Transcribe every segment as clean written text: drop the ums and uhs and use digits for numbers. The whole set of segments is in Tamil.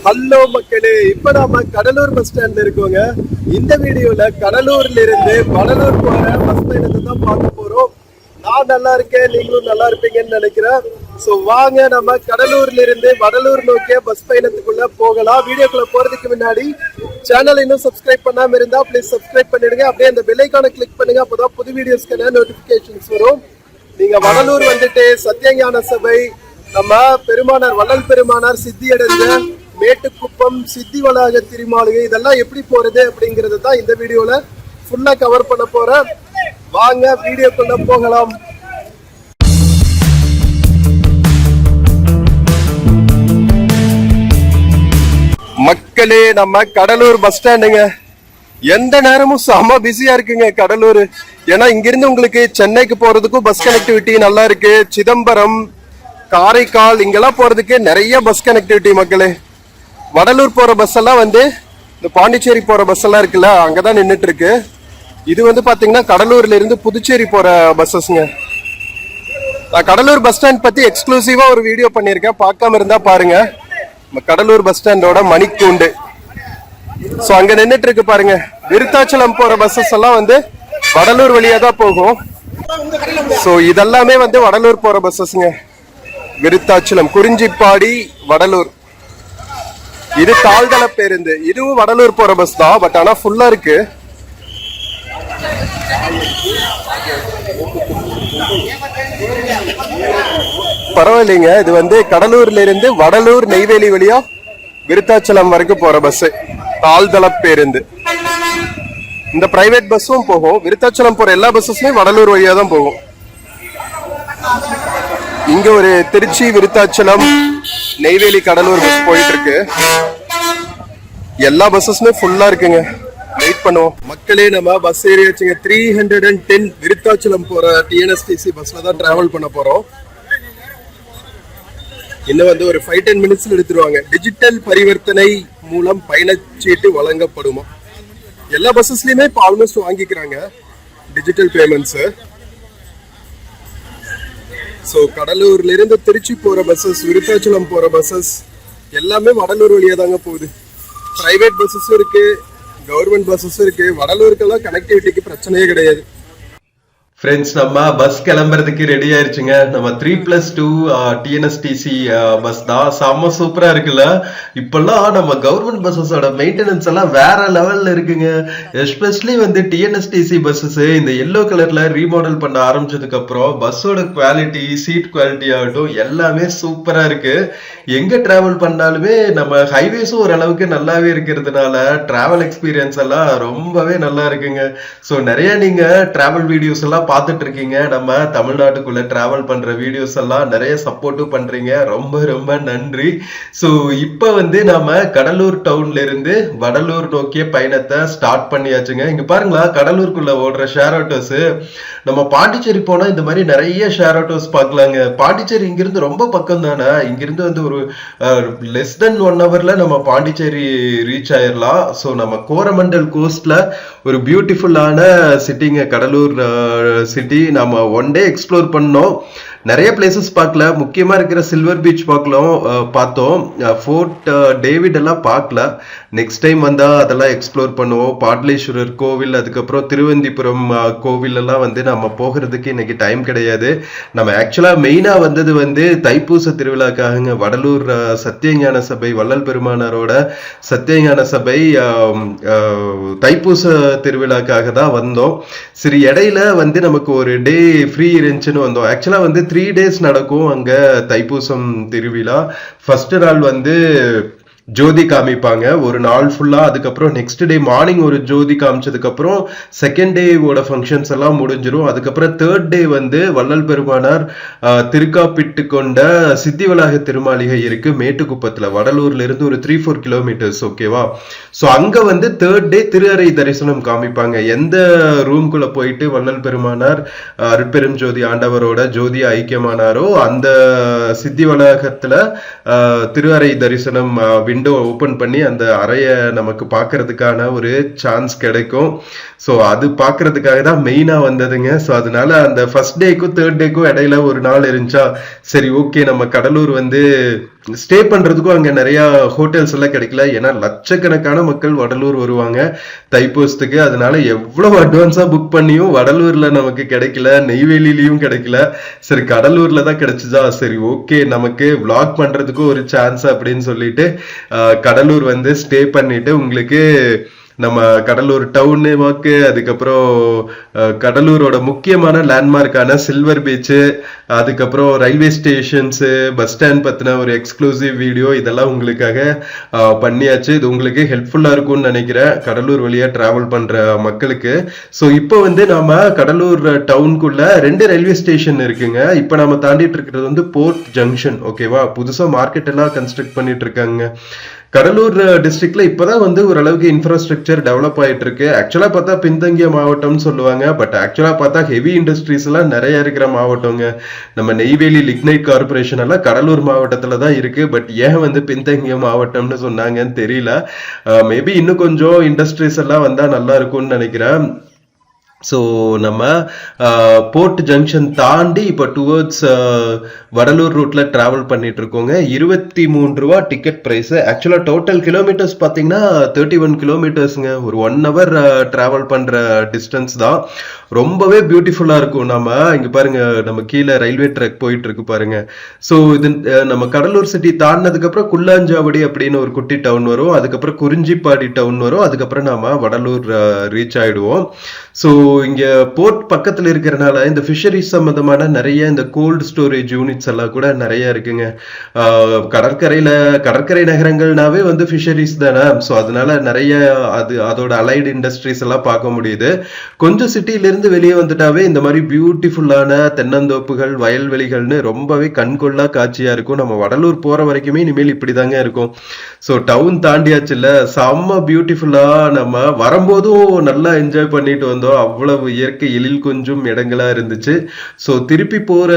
ஹலோ மக்களே, இப்ப நாம கடலூர் பஸ் ஸ்டாண்ட்ல இருக்கோங்க. இந்த வீடியோல கடலூர்ல இருந்து வடலூர் போற பஸ் பயணத்தை தான் பார்க்க போறோம். நான் நல்லா இருக்கேன், நீங்களும் நல்லா இருப்பீங்கன்னு நினைக்கிறேன். சோ வாங்க நம்ம கடலூர்ல இருந்து வடலூர் நோக்கிய பஸ் பயணத்துக்குள்ள போகலாம். வீடியோக்குள்ள போறதுக்கு முன்னாடி சேனல் இன்னும் சப்ஸ்கிரைப் பண்ணாம இருந்தா ப்ளீஸ் சப்ஸ்கிரைப் பண்ணிடுங்க. அப்படியே அந்த பெல் ஐகானை கிளிக் பண்ணுங்க, அப்பதான் புது வீடியோஸ்க்கான நோட்டிபிகேஷன்ஸ் வரும். நீங்க வடலூர் வந்துட்டு சத்தியஞான சபை, நம்ம பெருமானார் வள்ளல் பெருமானார் சித்தி அடைஞ்ச மேட்டுக்குப்பம், சித்தி வளாக திருமாளிகை, இதெல்லாம் எப்படி போறது அப்படிங்கறது தான் இந்த வீடியோல ஃபுல்லா கவர் பண்ண போறேன். வாங்க வீடியோக்குள்ள போகலாம். மக்களே, நம்ம கடலூர் பஸ் ஸ்டாண்டுங்க. எந்த நேரமும் செம பிஸியா இருக்குங்க கடலூர். ஏன்னா இங்கிருந்து உங்களுக்கு சென்னைக்கு போறதுக்கும் பஸ் கனெக்டிவிட்டி நல்லா இருக்கு. சிதம்பரம், காரைக்கால் இங்கெல்லாம் போறதுக்கு நிறைய பஸ் கனெக்டிவிட்டி மக்களே. வடலூர் போற பஸ் எல்லாம் இந்த பாண்டிச்சேரி போற பஸ் எல்லாம் இருக்குல்ல, அங்கதான் நின்றுட்டு இருக்கு. இது பாத்தீங்கன்னா கடலூர்ல இருந்து புதுச்சேரி போற பஸ்ஸஸ்ங்க. நான் கடலூர் பஸ் ஸ்டாண்ட் பத்தி எக்ஸ்க்ளூசிவா ஒரு வீடியோ பண்ணிருக்கேன், பார்க்காம இருந்தா பாருங்க. கடலூர் பஸ் ஸ்டாண்டோட மணிக்கூண்டு. சோ அங்க நின்றுட்டு இருக்கு பாருங்க. விருத்தாச்சலம் போற பஸ்ஸஸ் எல்லாம் வடலூர் வழியா தான் போகும். சோ இதெல்லாமே வடலூர் போற பஸ்ஸஸ்ங்க. விருத்தாச்சலம், குறிஞ்சிப்பாடி, வடலூர். இது தாழ்தள பேருந்து. இதுவும் வடலூர் போற பஸ் தான், பட் ஆனா ஃபுல்லா இருக்கு. பரவாயில்லைங்க. இது கடலூர்ல இருந்து வடலூர் நெய்வேலி வழியா விருத்தாச்சலம் வரைக்கும் போற பஸ் தாழ்தள பேருந்து. இந்த பிரைவேட் பஸ்ஸும் போகும். விருத்தாச்சலம் போற எல்லா பஸ்ஸஸுமே வடலூர் வழியா தான் போகும். இங்க ஒரு திருச்சி, விருத்தாச்சலம், நெய்வேலி, கடலூர் பஸ் போயிட்டு இருக்கு. எல்லா பஸ்ஸஸுமே ஃபுல்லா இருக்குங்க. வெயிட் பண்ணுவோம் மக்களே. நம்ம பஸ் ஏறியாச்சுங்க. 310 விருத்தாச்சலம் போற டிஎன்எஸ்டிசி பஸ்ல தான் டிராவல் பண்ண போறோம். இன்னும் ஒரு 5-10 மினிட்ஸ்ல எடுத்துருவாங்க. டிஜிட்டல் பரிவர்த்தனை மூலம் பயணச்சீட்டு வழங்கப்படுமா? எல்லா பஸ்ஸஸ்லயுமே இப்போ ஆல்மோஸ்ட் வாங்கிக்கிறாங்க டிஜிட்டல் பேமெண்ட்ஸ். ஸோ கடலூர்ல இருந்து திருச்சி போற பஸ்ஸஸ், விருத்தாச்சலம் போற பஸ்ஸஸ் எல்லாமே வடலூர் வழியா தாங்க போகுது. பிரைவேட் பஸ்ஸஸும் இருக்கு, கவர்மெண்ட் பஸ்ஸஸும் இருக்கு. வடலூருக்கெல்லாம் கனெக்டிவிட்டிக்கு பிரச்சனையே கிடையாது. ஃப்ரெண்ட்ஸ், நம்ம பஸ் கிளம்புறதுக்கு ரெடி ஆயிருச்சுங்க. நம்ம 3+2 டிஎன்எஸ்டிசி பஸ் தான். செம்ம சூப்பரா இருக்குல்ல. இப்பெல்லாம் நம்ம கவர்மெண்ட் பஸ்ஸஸோட மெயின்டெனன்ஸ் எல்லாம் வேற லெவல்ல இருக்குங்க. எஸ்பெஷலி டிஎன்எஸ்டிசி பஸ்ஸஸ் இந்த எல்லோ கலர்ல ரீமாடல் பண்ண ஆரம்பிச்சதுக்கு அப்புறம் பஸ்ஸோட குவாலிட்டி, சீட் குவாலிட்டி ஆகட்டும் எல்லாமே சூப்பரா இருக்கு. எங்க டிராவல் பண்ணாலுமே நம்ம ஹைவேஸும் ஓரளவுக்கு நல்லாவே இருக்கிறதுனால டிராவல் எக்ஸ்பீரியன்ஸ் எல்லாம் ரொம்பவே நல்லா இருக்குங்க. ஸோ நிறைய நீங்க டிராவல் வீடியோஸ் எல்லாம் பார்த்துட்டு இருக்கீங்க. நம்ம தமிழ்நாட்டுக்குள்ள டிராவல் பண்ற வீடியோஸ் எல்லாம் நிறைய சப்போர்ட்டும் பண்றீங்க. ரொம்ப ரொம்ப நன்றி. ஸோ இப்போ நாம கடலூர் டவுன்ல இருந்து வடலூர் நோக்கிய பயணத்தை ஸ்டார்ட் பண்ணியாச்சுங்க. இங்க பாருங்களா, கடலூருக்குள்ள ஓடுற ஷேர் ஆட்டோஸ். நம்ம பாண்டிச்சேரி போனா இந்த மாதிரி நிறைய ஷேர் ஆட்டோஸ் பார்க்கலாங்க. பாண்டிச்சேரி இங்கிருந்து ரொம்ப பக்கம் தானே. இங்கிருந்து ஒரு லெஸ் தென் 1 ஹவர்ல நம்ம பாண்டிச்சேரி ரீச் ஆயிடலாம். ஸோ நம்ம கோரமண்டல் கோஸ்ட்ல ஒரு பியூட்டிஃபுல்லான சிட்டிங்க கடலூர் சிட்டி. நம்ம 1 டே எக்ஸ்ப்ளோர் பண்ணோம். நிறைய பிளேசஸ் பார்க்கல. முக்கியமா இருக்கிற சில்வர் பீச் பார்த்தோம். ஃபோர்ட் டேவிட் எல்லாம் பார்க்கல. நெக்ஸ்ட் டைம் வந்தா அதெல்லாம் எக்ஸ்ப்ளோர் பண்ணுவோம். பாட்லேஸ்வரர் கோவில், அதுக்கப்புறம் திருவந்திபுரம் கோவில் எல்லாம் நம்ம போகிறதுக்கு இன்னைக்கு டைம் கிடையாது. நம்ம ஆக்சுவலா மெயினா வந்தது தைப்பூச திருவிழாக்காக வடலூர் சத்தியஞான சபை, வள்ளல் பெருமானாரோட சத்தியஞான சபை தைப்பூச திருவிழாக்காக தான் வந்தோம். சரி, இடையில நமக்கு ஒரு டே ஃப்ரீ இருந்துச்சுன்னு வந்தோம். ஆக்சுவலா 3 days நடக்கும் அங்க தைப்பூசம் திருவிழா. ஃபர்ஸ்ட் நாள் ஜோதி காமிப்பாங்க ஒரு நாள் ஃபுல்லா. அதுக்கப்புறம் நெக்ஸ்ட் டே மார்னிங் ஒரு ஜோதி காமிச்சதுக்கு அப்புறம் செகண்ட் டேவோட ஃபங்க்ஷன்ஸ் எல்லாம் முடிஞ்சிடும். அதுக்கப்புறம் தேர்ட் டே வள்ளல் பெருமானார் திருக்காப்பிட்டு கொண்ட சித்தி வளாக திருமாளிகை இருக்கு மேட்டுக்குப்பத்துல. வடலூர்ல இருந்து ஒரு 3-4 கிலோமீட்டர்ஸ். ஓகேவா? ஸோ அங்க தேர்ட் டே திருஅறை தரிசனம் காமிப்பாங்க. எந்த ரூம்குள்ள போயிட்டு வள்ளல் பெருமானார் அருட்பெரும் ஜோதி ஆண்டவரோட ஜோதி ஐக்கியமானாரோ அந்த சித்தி வளாகத்துல திருஅறை தரிசனம் விண்டோ ஓபன் பண்ணி அந்த அறைய நமக்கு பார்க்கறதுக்கான ஒரு சான்ஸ் கிடைக்கும். ஸோ அது பார்க்கறதுக்காக தான் மெயினா வந்ததுங்க. ஸோ அதனால அந்த ஃபர்ஸ்ட் டேக்கும் தேர்ட் டேக்கும் இடையில ஒரு நாள் இருந்துச்சா, சரி ஓகே நம்ம கடலூர் ஸ்டே பண்றதுக்கும் அங்க நிறைய ஹோட்டல்ஸ் எல்லாம் கிடைக்கல. ஏன்னா லட்சக்கணக்கான மக்கள் வடலூர் வருவாங்க தைப்பூசத்துக்கு. அதனால எவ்வளவு அட்வான்ஸா புக் பண்ணியும் வடலூர்ல நமக்கு கிடைக்கல, நெய்வேலியிலயும் கிடைக்கல. சரி, கடலூர்ல தான் கிடைச்சுதா, சரி ஓகே நமக்கு விளாக் பண்றதுக்கும் ஒரு சான்ஸ் அப்படின்னு சொல்லிட்டு கடலூர் வந்து ஸ்டே பண்ணிட்டு உங்களுக்கு நம்ம கடலூர் டவுன் வாக்கு, அதுக்கப்புறம் கடலூரோட முக்கியமான லேண்ட்மார்க்கான சில்வர் பீச், அதுக்கப்புறம் ரயில்வே ஸ்டேஷன்ஸ், பஸ் ஸ்டாண்ட் பத்தின ஒரு எக்ஸ்க்ளூசிவ் வீடியோ இதெல்லாம் உங்களுக்காக பண்ணியாச்சு. இது உங்களுக்கு ஹெல்ப்ஃபுல்லா இருக்கும்னு நினைக்கிறேன் கடலூர் வழியா டிராவல் பண்ற மக்களுக்கு. ஸோ இப்போ வந்து நாம கடலூர் டவுனுக்குள்ள 2 ரயில்வே ஸ்டேஷன் இருக்குங்க. இப்போ நாம தாண்டிட்டு இருக்கிறது வந்து போர்ட் ஜங்ஷன். ஓகேவா, புதுசா மார்க்கெட் எல்லாம் கன்ஸ்ட்ரக்ட் பண்ணிட்டு இருக்காங்க. கடலூர் டிஸ்ட்ரிக்ட்ல இப்பதான் வந்து ஓரளவுக்கு இன்ஃப்ராஸ்ட்ரக்சர் டெவலப் ஆயிட்டு இருக்கு. ஆக்சுவலா பார்த்தா பின்தங்கிய மாவட்டம்னு சொல்லுவாங்க, பட் ஆக்சுவலா பார்த்தா ஹெவி இண்டஸ்ட்ரீஸ் எல்லாம் நிறைய இருக்கிற மாவட்டங்க. நம்ம நெய்வேலி லிக்னைட் கார்பரேஷன் எல்லாம் கடலூர் மாவட்டத்துல தான் இருக்கு. பட் ஏன் வந்து பின்தங்கிய மாவட்டம்னு சொன்னாங்கன்னு தெரியல. மேபி இன்னும் கொஞ்சம் இண்டஸ்ட்ரீஸ் எல்லாம் வந்தா நல்லா இருக்கும்னு நினைக்கிறேன். ஸோ நம்ம போர்ட் ஜங்ஷன் தாண்டி இப்போ டுவர்ட்ஸ் வடலூர் ரூட்ல டிராவல் பண்ணிட்டு இருக்கோங்க. 23 ரூபா டிக்கெட் பிரைஸ். ஆக்சுவலா டோட்டல் கிலோமீட்டர்ஸ் பார்த்தீங்கன்னா 31 கிலோமீட்டர்ஸ்ங்க. ஒரு 1 hour டிராவல் பண்ற டிஸ்டன்ஸ் தான். ரொம்பவே பியூட்டிஃபுல்லா இருக்கும். நம்ம இங்க பாருங்க, நம்ம கீழே ரயில்வே ட்ராக் போயிட்டு இருக்கு பாருங்க. ஸோ இது நம்ம கடலூர் சிட்டி தாண்டினதுக்கு அப்புறம் குள்ளாஞ்சாவடி அப்படின்னு ஒரு குட்டி டவுன் வரும், அதுக்கப்புறம் குறிஞ்சிப்பாடி டவுன் வரும், அதுக்கப்புறம் நாம வடலூர் ரீச் ஆயிடுவோம். ஸோ இங்க போர்ட் பக்கத்துல இருக்கிறனால இந்த ஃபிஷரிஸ் சம்பந்தமான நிறைய இந்த கோல்டு ஸ்டோரேஜ் யூனிட்ஸ் எல்லாம் கூட நிறைய இருக்குங்க. கடற்கரை நகரங்கள்னாவே வந்து ஃபிஷரிஸ் தானே. ஸோ அதனால நிறைய அதோட அலைடு இண்டஸ்ட்ரீஸ் எல்லாம் பார்க்க முடியுது. கொஞ்சம் சிட்டில இருந்து வெளியே வந்துட்டாவே இந்த மாதிரி பியூட்டிஃபுல்லான தென்னந்தோப்புகள், வயல்வெளிகள்னு ரொம்பவே கண்கொள்ளா காட்சியா இருக்கும். நம்ம வடலூர் போற வரைக்குமே இனிமேல் இப்படிதாங்க இருக்கும். ஸோ டவுன் தாண்டியாச்சு இல்ல, செம்ம பியூட்டிஃபுல்லா நம்ம வரும்போதும் நல்லா என்ஜாய் பண்ணிட்டு வந்தோம். அவ்வளவு இயற்கை எழில் கொஞ்சம் இடங்களா இருந்துச்சு. ஸோ திருப்பி போற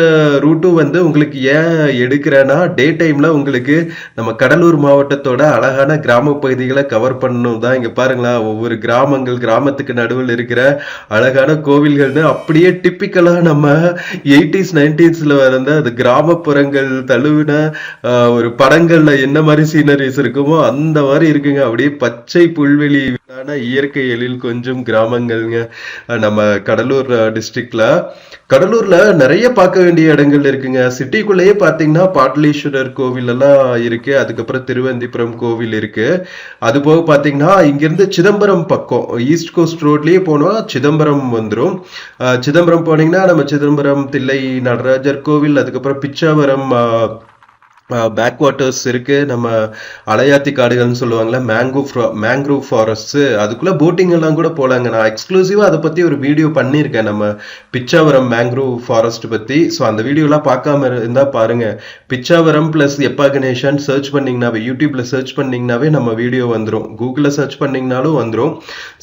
ரூட்டும் வந்து உங்களுக்கு ஏன் எடுக்கிறேன்னா, டே டைம்ல உங்களுக்கு நம்ம கடலூர் மாவட்டத்தோட அழகான கிராம பகுதிகளை கவர் பண்ணணும் தான். இங்க பாருங்களா, ஒவ்வொரு கிராமத்துக்கு நடுவில் இருக்கிற அழகான கோவில்கள்னு அப்படியே டிப்பிக்கலா நம்ம 80s 90sல வந்த அது கிராமப்புறங்கள் தழுவின ஒரு படங்கள்ல என்ன மாதிரி சீனரிஸ் இருக்குமோ அந்த மாதிரி இருக்குங்க. அப்படியே பச்சை புல்வெளி, இயற்கை எழில் கொஞ்சம் கிராமங்கள்ங்க நம்ம கடலூர் டிஸ்ட்ரிக்ட்ல. கடலூர்ல நிறைய பார்க்க வேண்டிய இடங்கள் இருக்குங்க. சிட்டிக்குள்ளேயே பாத்தீங்கன்னா பாட்லீஸ்வரர் கோவில் எல்லாம் இருக்கு, அதுக்கப்புறம் திருவந்திபுரம் கோவில் இருக்கு. அது போக பாத்தீங்கன்னா இங்கிருந்து சிதம்பரம் பக்கம் ஈஸ்ட் கோஸ்ட் ரோட்லயே போனா சிதம்பரம் வந்துடும். சிதம்பரம் போனீங்கன்னா நம்ம சிதம்பரம் தில்லை நடராஜர் கோவில், அதுக்கப்புறம் பிச்சாவரம் பேக் வாட்டர்ஸ் இருக்கு, நம்ம அலையாத்தி காடுகள்னு சொல்லுவாங்கல்ல, மேங்க்ரூவ் ஃபாரஸ்ட், அதுக்குள்ள போட்டிங் எல்லாம் கூட போலாங்க. நான் எக்ஸ்க்ளூசிவா அதை பத்தி ஒரு வீடியோ பண்ணியிருக்கேன் நம்ம பிச்சாவரம் மேங்க்ரூவ் ஃபாரஸ்ட் பத்தி. ஸோ அந்த வீடியோலாம் பார்க்காம இருந்தா பாருங்க. பிச்சாவரம் பிளஸ் எப்பா கணேசன் சர்ச் பண்ணீங்கன்னாவே, யூடியூப்ல சர்ச் பண்ணீங்கன்னாவே நம்ம வீடியோ வந்துடும், கூகுள்ல சர்ச் பண்ணீங்கனாலும் வந்துடும்.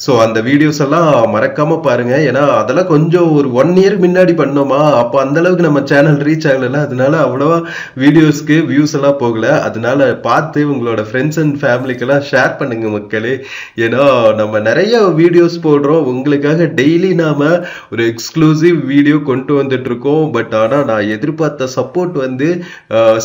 ஸோ அந்த வீடியோஸ் எல்லாம் மறக்காம பாருங்க. ஏன்னா அதெல்லாம் கொஞ்சம் ஒரு 1 year முன்னாடி பண்ணோமா, அப்போ அந்த அளவுக்கு நம்ம சேனல் ரீச் ஆகல, அதனால அவ்வளவா வீடியோஸ்க்கு வியூஸ் எல்லாம் போகல. அதனால பார்த்து உங்களோட ஃப்ரெண்ட்ஸ் அண்ட் ஃபேமிலிக்கெல்லாம் ஷேர் பண்ணுங்க மக்களே. ஏன்னா நம்ம நிறைய வீடியோஸ் போடுறோம் உங்களுக்காக. டெய்லி நாம ஒரு எக்ஸ்க்ளூசிவ் வீடியோ கொண்டு வந்துட்டு இருக்கோம். பட் ஆனா நான் எதிர்பார்த்த சப்போர்ட் வந்து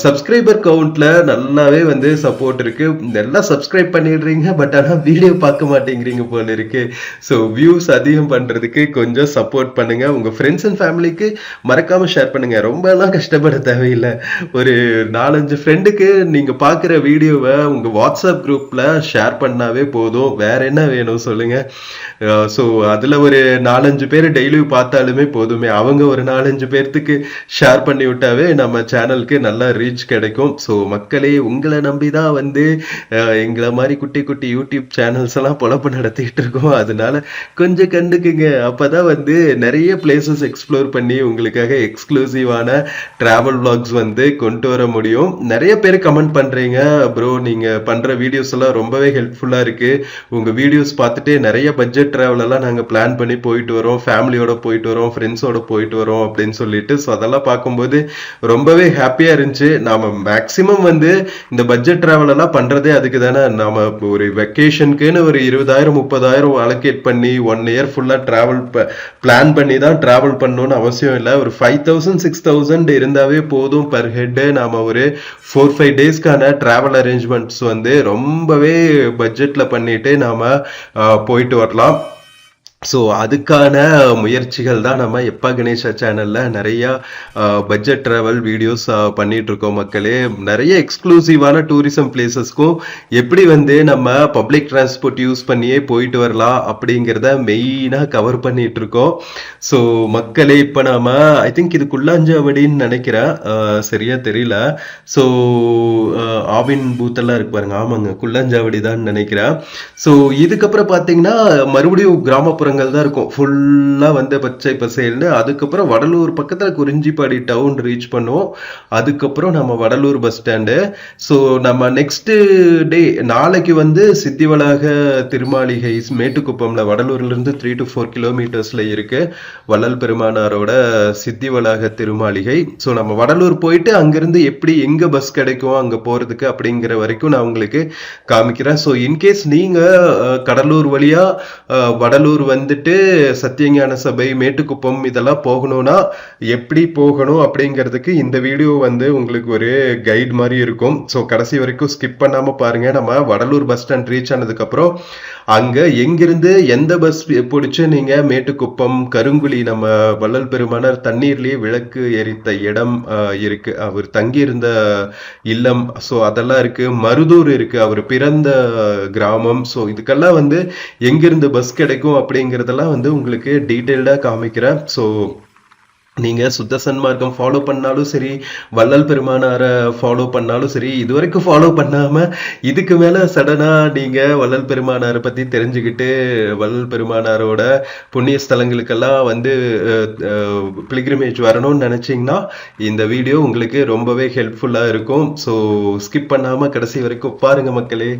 சப்ஸ்கிரைபர் கவுண்ட்ல நல்லாவே வந்து சப்போர்ட் இருக்கு. எல்லாம் சப்ஸ்கிரைப் பண்ணிடுறீங்க, பட் ஆனா வீடியோ பார்க்க மாட்டேங்கிறீங்க போல இருக்கு. ஸோ வியூஸ் அதிகம் பண்றதுக்கு கொஞ்சம் சப்போர்ட் பண்ணுங்க. உங்க ஃப்ரெண்ட்ஸ் அண்ட் ஃபேமிலிக்கு மறக்காம ஷேர் பண்ணுங்க. ரொம்ப எல்லாம் கஷ்டப்பட தேவையில்லை. ஒரு 4-5 ஃப்ரெண்டுக்கு நீங்க பாக்குற வீடியோவை உங்க வாட்ஸ்அப் குரூப்ல ஷேர் பண்ணாவே போதும். வேற என்ன வேணும் சொல்லுங்க. ஸோ அதுல ஒரு 4-5 பேர் டெய்லி பார்த்தாலுமே போதுமே. அவங்க ஒரு 4-5 பேர்த்துக்கு ஷேர் பண்ணி விட்டாவே நம்ம சேனலுக்கு நல்லா ரீச் கிடைக்கும். ஸோ மக்களே, உங்களை நம்பிதான் வந்து எங்களை மாதிரி குட்டி குட்டி யூடியூப் சேனல்ஸ் எல்லாம் பொழப்பு நடத்திட்டு இருக்கோம். அதனால கொஞ்சம் கண்டுக்குங்க. அப்பதான் வந்து நிறைய பிளேசஸ் எக்ஸ்ப்ளோர் பண்ணி உங்களுக்காக எக்ஸ்க்ளூசிவான டிராவல் vlogs வந்து கொண்டு வர முடியும். நிறைய பேர் கமெண்ட் பண்றீங்க, ப்ரோ நீங்க பண்ற வீடியோஸ் எல்லாம் ரொம்பவே ஹெல்ப்ஃபுல்லா இருக்கு, உங்க வீடியோஸ் பார்த்துட்டு நிறைய பட்ஜெட் டிராவல் எல்லாம் நாங்க பிளான் பண்ணி போயிட்டு வரோம், ஃபேமிலியோட போயிட்டு வரோம், ஃப்ரெண்ட்ஸோட போயிட்டு வரோம் அப்படின்னு சொல்லிட்டு. ஸோ அதெல்லாம் பார்க்கும்போது ரொம்பவே ஹாப்பியா இருந்துச்சு. நாம மேக்சிமம் வந்து இந்த பட்ஜெட் டிராவல் எல்லாம் பண்றதே அதுக்கு தானே. நாம ஒரு வெக்கேஷனுக்குன்னு ஒரு 20,000-30,000 அலோகேட் பண்ணி 1 year ஃபுல்லா டிராவல் பிளான் பண்ணி தான் டிராவல் பண்ணணும்னு அவசியம் இல்லை. ஒரு 5,000-6,000 இருந்தாவே போதும் பர் ஹெட். நாம ஒரு 4-5 டேஸ்க்கான டிராவல் அரேஞ்ச்மெண்ட்ஸ் வந்து ரொம்பவே பட்ஜெட்ல பண்ணிட்டு நாம போயிட்டு வரலாம். ஸோ அதுக்கான முயற்சிகள் தான் நம்ம எப்பா கணேஷா சேனல்ல நிறைய பட்ஜெட் ட்ராவல் வீடியோஸ் பண்ணிட்டு இருக்கோம் மக்களே. நிறைய எக்ஸ்க்ளூசிவான டூரிசம் பிளேசஸ்க்கும் எப்படி வந்து நம்ம பப்ளிக் டிரான்ஸ்போர்ட் யூஸ் பண்ணியே போயிட்டு வரலாம் அப்படிங்கிறத மெயினாக கவர் பண்ணிட்டு இருக்கோம். ஸோ மக்களே இப்போ நாம ஐ திங்க் இது குள்ளாஞ்சாவடின்னு நினைக்கிறேன், சரியா தெரியல. ஸோ ஆவின் பூத்தெல்லாம் இருக்கு பாருங்க, ஆமாங்க குள்ளாஞ்சாவடி தான் நினைக்கிறேன். ஸோ இதுக்கப்புறம் பார்த்தீங்கன்னா மறுபடியும் கிராமப்புறங்கள் தான் இருக்கும், ஃபுல்லா வந்து பச்சை பசேல்னு. அதுக்கப்புறம் வடலூர் பக்கத்துல குறிஞ்சிப்பாடி டவுன் ரீச் பண்ணுவோம். அதுக்கப்புறம் நம்ம வடலூர் பஸ் ஸ்டாண்டு. ஸோ நம்ம நெக்ஸ்ட் டே நாளைக்கு வந்து சித்திவளாக திருமாளிகை மேட்டுக்குப்பம்ல வடலூர்ல இருந்து 3 to 4 கிலோமீட்டர்ஸ்ல இருக்கு வள்ளல் பெருமானாரோட சித்திவளாக திருமாளிகை. ஸோ நம்ம வடலூர் போயிட்டு அங்கிருந்து எப்படி எங்க பஸ் கிடைக்கும் அங்க போறதுக்கு அப்படிங்கிற வரைக்கும் நான் உங்களுக்கு காமிக்கிறேன். ஸோ இன்கேஸ் நீங்க கடலூர் வழியா வடலூர் வந்துட்டு சத்தியஞான சபை மேட்டுக்குப்பம் இதெல்லாம் போகணும்னா எப்படி போகணும் அப்படிங்கிறதுக்கு இந்த வீடியோ வந்து உங்களுக்கு ஒரு கைட் மாதிரி இருக்கும். ஸோ கடைசி வரைக்கும் ஸ்கிப் பண்ணாம பாருங்க. நம்ம வடலூர் பஸ் ஸ்டாண்ட் ரீச் ஆனதுக்கு அப்புறம் அங்க எங்கிருந்து எந்த பஸ் பிடிச்சு நீங்க மேட்டுக்குப்பம் கருங்குழி நம்ம வள்ளல் பெருமானார் தண்ணீர்லயே விளக்கு எரித்த இடம் இருக்கு, அவர் தங்கியிருந்த இல்லம், ஸோ அதெல்லாம் இருக்கு. மருதூர் இருக்கு, அவர் பிறந்த கிராமம். ஸோ இதுக்கெல்லாம் வந்து எங்கிருந்து பஸ் கிடைக்கும் அப்படிங்கிறதெல்லாம் வந்து உங்களுக்கு டீட்டெயில்டா காமிக்கிறேன். ஸோ நீங்க சுத்த சன்மார்க்கம் ஃபாலோ பண்ணாலும் சரி, வள்ளல் பெருமானாரை ஃபாலோ பண்ணாலும் சரி, இதுவரைக்கும் ஃபாலோ பண்ணாம இதுக்கு மேல சடனா நீங்க வள்ளல் பெருமானாரை பத்தி தெரிஞ்சுக்கிட்டு வள்ளல் பெருமானாரோட புண்ணிய ஸ்தலங்களுக்கெல்லாம் வந்து பிலிகிரிமேஜ் வரணும்னு நினைச்சீங்கன்னா இந்த வீடியோ உங்களுக்கு ரொம்பவே ஹெல்ப்ஃபுல்லா இருக்கும். ஸோ ஸ்கிப் பண்ணாம கடைசி வரைக்கும் பாருங்க மக்களே.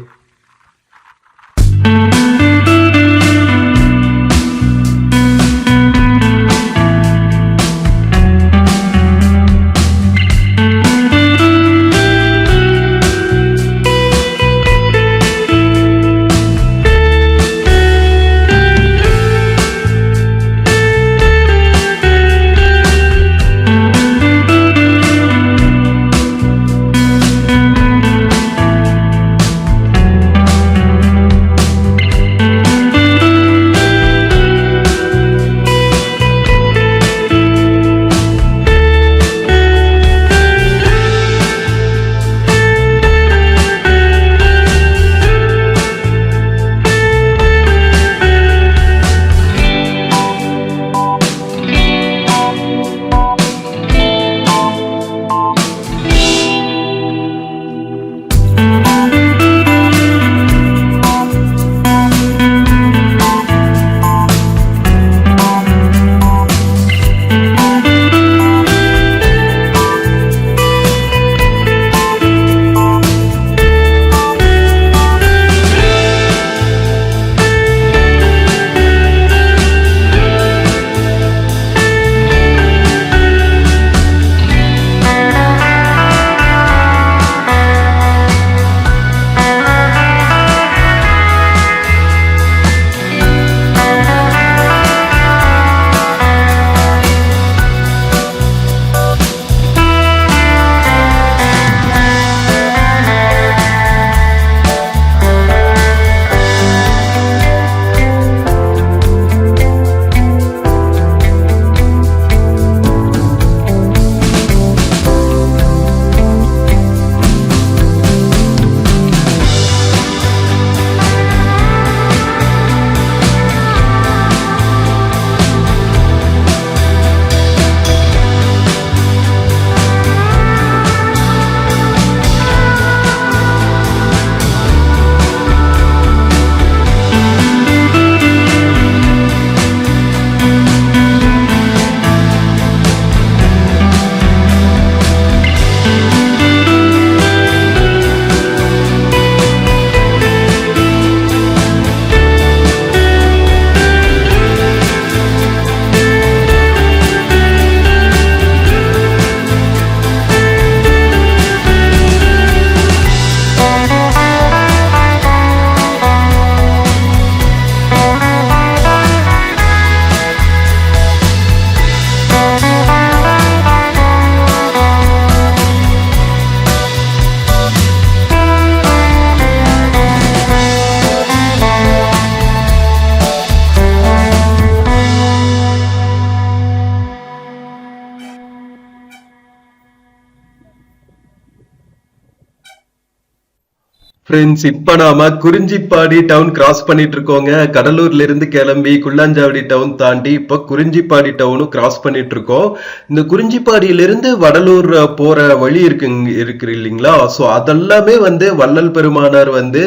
ஃப்ரெண்ட்ஸ், இப்ப நாம குறிஞ்சிப்பாடி டவுன் கிராஸ் பண்ணிட்டு இருக்கோங்க. கடலூர்ல இருந்து கிளம்பி குள்ளாஞ்சாவடி டவுன் தாண்டி இப்ப குறிஞ்சிப்பாடி டவுனும் கிராஸ் பண்ணிட்டு இருக்கோம். இந்த குறிஞ்சிப்பாடியில இருந்து வடலூர் போற வழி இருக்கு இல்லைங்களா? சோ அதெல்லாமே வந்து வள்ளல் பெருமானார் வந்து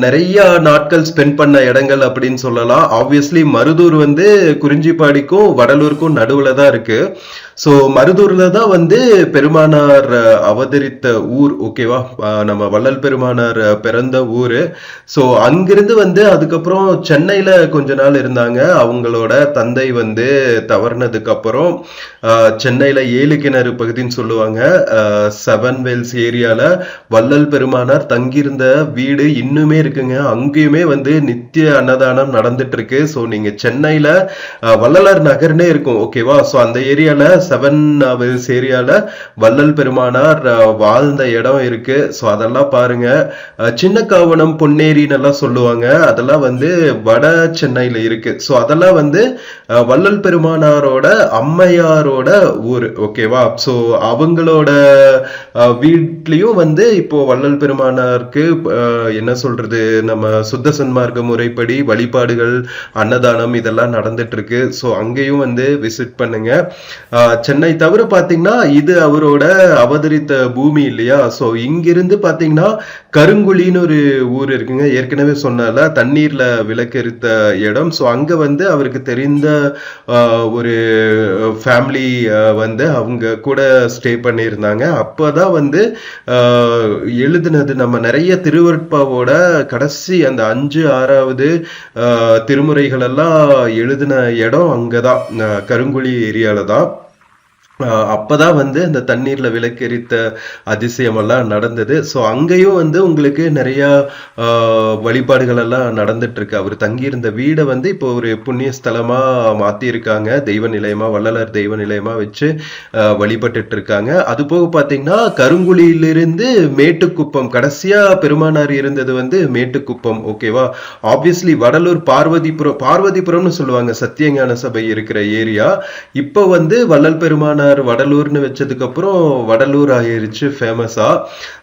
நிறைய நாட்கள் ஸ்பெண்ட் பண்ண இடங்கள் அப்படின்னு சொல்லலாம். ஆப்வியஸ்லி மருதூர் வந்து குறிஞ்சிப்பாடிக்கும் வடலூருக்கும் நடுவுல தான் இருக்கு. சோ மருதூர்ல தான் வந்து பெருமானார் அவதரித்த ஊர். ஓகேவா? நம்ம வள்ளல் பெருமானார் பிறந்த ஊரு. சோ அங்கிருந்து வந்து அதுக்கப்புறம் சென்னையில கொஞ்ச நாள் இருந்தாங்க. அவங்களோட தந்தை வந்து தவறினதுக்கு அப்புறம் சென்னையில 7 கிணறு பகுதின்னு சொல்லுவாங்க, 7 வெல்ஸ் ஏரியால வள்ளல் பெருமானார் தங்கியிருந்த வீடு இன்னுமே இருக்குங்க. அங்கேயுமே வந்து நித்திய அன்னதானம் நடந்துட்டு இருக்கு. சோ நீங்க சென்னையில வள்ளலார் நகர்னே இருக்கும். ஓகேவா? சோ அந்த ஏரியால 7 வெல்ஸ் ஏரியால வள்ளல் பெருமானார் வாழ்ந்த இடம் இருக்கு. சோ அதெல்லாம் பாருங்க. சின்ன காவணம் பொன்னேரின்னு எல்லாம் சொல்லுவாங்க, அதெல்லாம் வந்து வட சென்னையில இருக்கு. சோ அதெல்லாம் வந்து வள்ளல் பெருமானாரோட அம்மையாரோட ஊர். ஓகேவா? சோ அவங்களோட வீட்லயும் வந்து இப்போ வள்ளல் பெருமானாருக்கு என்ன சொல்றது, நம்ம சுத்த சன்மார்க்க முறைப்படி வழிபாடுகள், அன்னதானம் இதெல்லாம் நடந்துட்டு இருக்கு. சோ அங்கேயும் வந்து விசிட் பண்ணுங்க. சென்னை தவிர பாத்தீங்கன்னா இது அவரோட அவதரித்த பூமி இல்லையா? சோ இங்கிருந்து பாத்தீங்கன்னா கருங்குழின்னு ஒரு ஊர் இருக்குங்க. ஏற்கனவே சொன்னால தண்ணீர்ல விளக்கெரித்த இடம். சோ அங்க வந்து அவருக்கு தெரிந்த ஒரு ஃபேமிலி வந்து அவங்க கூட ஸ்டே பண்ணியிருந்தாங்க. அப்பதான் வந்து எழுதுனது நம்ம நிறைய திருவருட்பாவோட கடைசி அந்த 5, 6வது திருமுறைகள் எல்லாம் எழுதின இடம் அங்கதான், கருங்குழி ஏரியால தான். அப்பதான் வந்து இந்த தண்ணீர்ல விளக்கெரித்த அதிசயம் எல்லாம் நடந்தது. சோ அங்கேயும் வந்து உங்களுக்கு நிறைய வழிபாடுகள் எல்லாம் நடந்துட்டு இருக்கு. அவர் தங்கியிருந்த வீடை வந்து இப்போ ஒரு புண்ணிய ஸ்தலமா மாத்தி இருக்காங்க. தெய்வ நிலையமா, வள்ளலார் தெய்வ நிலையமா வச்சு வழிபட்டுட்டு இருக்காங்க. அது போக பாத்தீங்கன்னா கருங்குழியிலிருந்து மேட்டுக்குப்பம், கடைசியா பெருமானார் இருந்தது வந்து மேட்டுக்குப்பம். ஓகேவா? ஆப்வியஸ்லி வடலூர் பார்வதிபுரம்னு சொல்லுவாங்க, சத்தியஞான சபை இருக்கிற ஏரியா. இப்போ வந்து வள்ளல் பெருமானார் வடலூர்னு வச்சதுக்கு அப்புறம் வடலூர் ஆயிருச்சு ஃபேமஸா.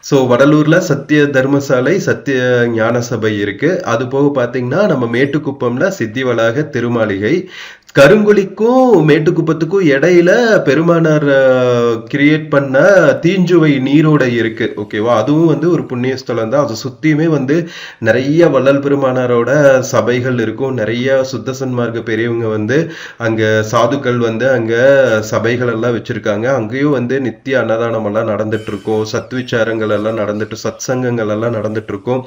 சோ வடலூர்ல சத்திய தர்மசாலை, சத்திய ஞான சபை இருக்கு. அது போக பாத்தீங்கன்னா நம்ம மேட்டுக்குப்பம்ல சித்தி வளாக திருமாளிகை. கருங்குழிக்கும் மேட்டுக்குப்பத்துக்கும் இடையில பெருமானார் கிரியேட் பண்ண தீஞ்சுவை நீரோடை இருக்கு. ஓகேவா? அதுவும் வந்து ஒரு புண்ணிய ஸ்தலம் தான். அதை சுத்தியுமே வந்து நிறைய வள்ளல் பெருமானாரோட சபைகள் இருக்கும். நிறைய சுத்த சன்மார்க்க பெரியவங்க வந்து அங்க, சாதுக்கள் வந்து அங்க சபைகள் எல்லாம் வச்சிருக்காங்க. அங்கேயும் வந்து நித்திய அன்னதானம் எல்லாம் நடந்துட்டு இருக்கும். சத்விச்சாரங்கள் எல்லாம் நடந்துட்டு, சத் சங்கங்கள் எல்லாம் நடந்துட்டு இருக்கும்.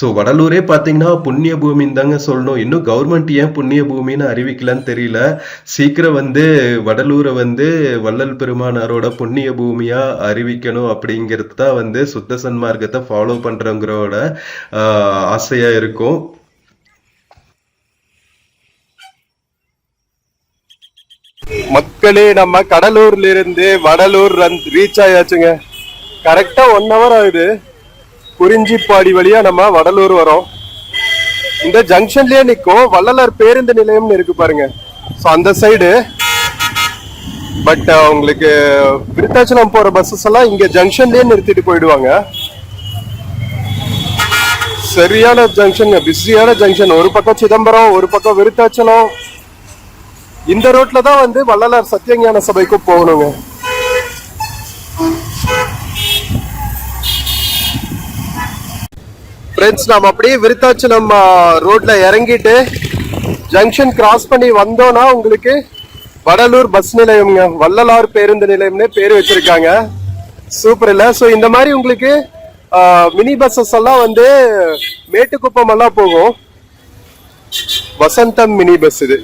சோ வடலூரே பாத்தீங்கன்னா புண்ணிய பூமின்னு தாங்க சொல்லணும். இன்னும் கவர்மெண்ட் ஏன் புண்ணிய பூமின்னு அறிவிக்கலன்னு தெரியல. சீக்கிரம் வந்து வடலூரை வந்து வள்ளல் பெருமானாரோட புண்ணிய பூமியா அறிவிக்கணும் அப்படிங்கிறது தான் வந்து சுத்த சன்மார்க்கத்தை ஃபாலோ பண்றவங்களோட ஆசையா இருக்கும். மக்களே, நம்ம கடலூர்ல இருந்து வடலூர் ரீச் ஆயாச்சுங்க. கரெக்டா 1 hour ஆகுது. குறிஞ்சிப்பாடி வழியா நம்ம வடலூர் வரோம். இந்த ஜங்ஷன்லயே நிக்கும் வள்ளலார் பேருந்து நிலையம்னு இருக்கு பாருங்க. ஸோ அந்த சைடு. பட் உங்களுக்கு விருத்தாச்சலம் போற பஸ்ஸஸ் எல்லாம் இங்க ஜங்ஷன்லயே நிறுத்திட்டு போயிடுவாங்க. சரியான ஜங்ஷன், பிஸியான ஜங்ஷன். ஒரு பக்கம் சிதம்பரம், ஒரு பக்கம் விருத்தாச்சலம். இந்த ரோட்ல தான் வந்து வள்ளலார் சத்தியஞான சபைக்கும் போகணுங்க. ஃப்ரெண்ட்ஸ், நாம அப்படியே விருத்தாச்சலம் ரோட்ல இறங்கிட்டு ஜங்ஷன் கிராஸ் பண்ணி வந்தோம்னா உங்களுக்கு வடலூர் பஸ் நிலையம்ங்க. வள்ளலார் பேருந்து நிலையம்னு பேர் வச்சிருக்காங்க. சூப்பர் இல்ல? ஸோ இந்த மாதிரி உங்களுக்கு மினி பஸ்ஸஸ் எல்லாம் வந்து மேட்டுக்குப்பம் எல்லாம் போகும். வசந்தம் மினி பஸ். இது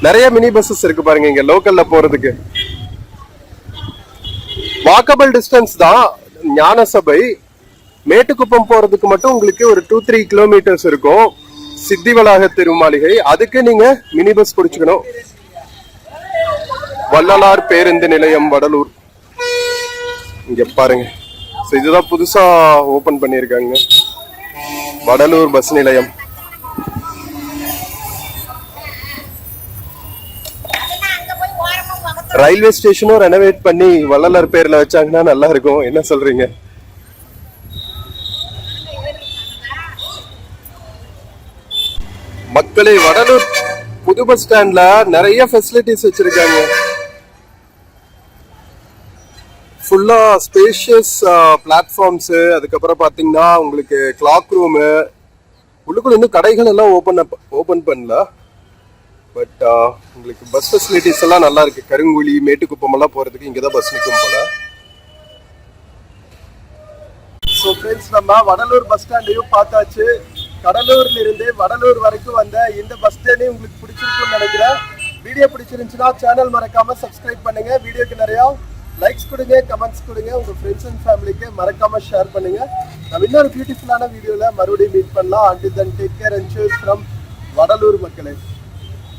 நிறைய மினி பஸ்ஸஸ் இருக்கு பாருங்க இங்க லோக்கல்ல போறதுக்கு. வாக்கபிள் டிஸ்டன்ஸ் தான் ஞான சபை. மேட்டுக்குப்பம் போறதுக்கு மட்டும் உங்களுக்கு ஒரு 2-3 கிலோமீட்டர்ஸ் இருக்கும். சித்தி வளாக திருமாளிகை, அதுக்கு நீங்க மினி பஸ் பிடிச்சுக்கணும். வள்ளலார் பேருந்து நிலையம் வடலூர் இங்க பாருங்க. இதுதான் புதுசா ஓபன் பண்ணிருக்காங்க, வடலூர் பஸ் நிலையம். ரயில்வே ஸ்டேஷனும் ரெனோவேட் பண்ணி வள்ளலார் பேர்ல வச்சாங்கன்னா நல்லா இருக்கும். என்ன சொல்றீங்க? மக்களே, வடலூர் புது பஸ் ஸ்டாண்ட்ல நிறைய ஃபெசிலிட்டிஸ் வச்சிருக்காங்க. ஃபுல்லா ஸ்பேஷியஸ் பிளாட்ஃபார்ம்ஸ், அதுக்கப்புறம் பாத்தீங்கன்னா உங்களுக்கு கிளாக் ரூமு, உள்ளுக்குள்ள இன்னும் கடைகள் எல்லாம் ஓபன் பண்ணல. பட் உங்களுக்கு பஸ் ஃபெசிலிட்டிஸ் எல்லாம் நல்லா இருக்கு. கருங்குழி, மேட்டுக்குப்பம் எல்லாம் போறதுக்கு இங்கதான் பஸ் நிற்கும் போல. ஸோ ஃப்ரெண்ட்ஸ், நம்ம வடலூர் பஸ் ஸ்டாண்டையும் பார்த்தாச்சு. கடலூர்ல இருந்து வடலூர் வரைக்கும் வந்த இந்த பஸ் ஸ்டாண்டையும் உங்களுக்கு பிடிச்சிருக்கும்னு நினைக்கிறேன். வீடியோ பிடிச்சிருந்துச்சுன்னா சேனல் மறக்காம சப்ஸ்கிரைப் பண்ணுங்க. வீடியோக்கு நிறைய லைக்ஸ் கொடுங்க, கமெண்ட்ஸ் கொடுங்க. உங்க ஃப்ரெண்ட்ஸ் அண்ட் ஃபேமிலிக்கு மறக்காம ஷேர் பண்ணுங்க. நம்ம இன்னொரு பியூட்டிஃபுல்லான வீடியோல மறுபடியும் மீட் பண்ணலாம். until then take care and cheers from Vadalur மக்களே.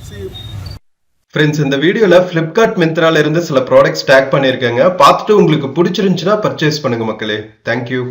See you. ஃப்ரெண்ட்ஸ், இந்த வீடியோல Flipkart மிந்த்ரால இருந்து சில ப்ராடக்ட்ஸ் டேக் பண்ணியிருக்கேங்க. பார்த்துட்டு உங்களுக்கு பிடிச்சிருந்துச்சுன்னா பர்ச்சேஸ் பண்ணுங்க மக்களே. தேங்க்யூ.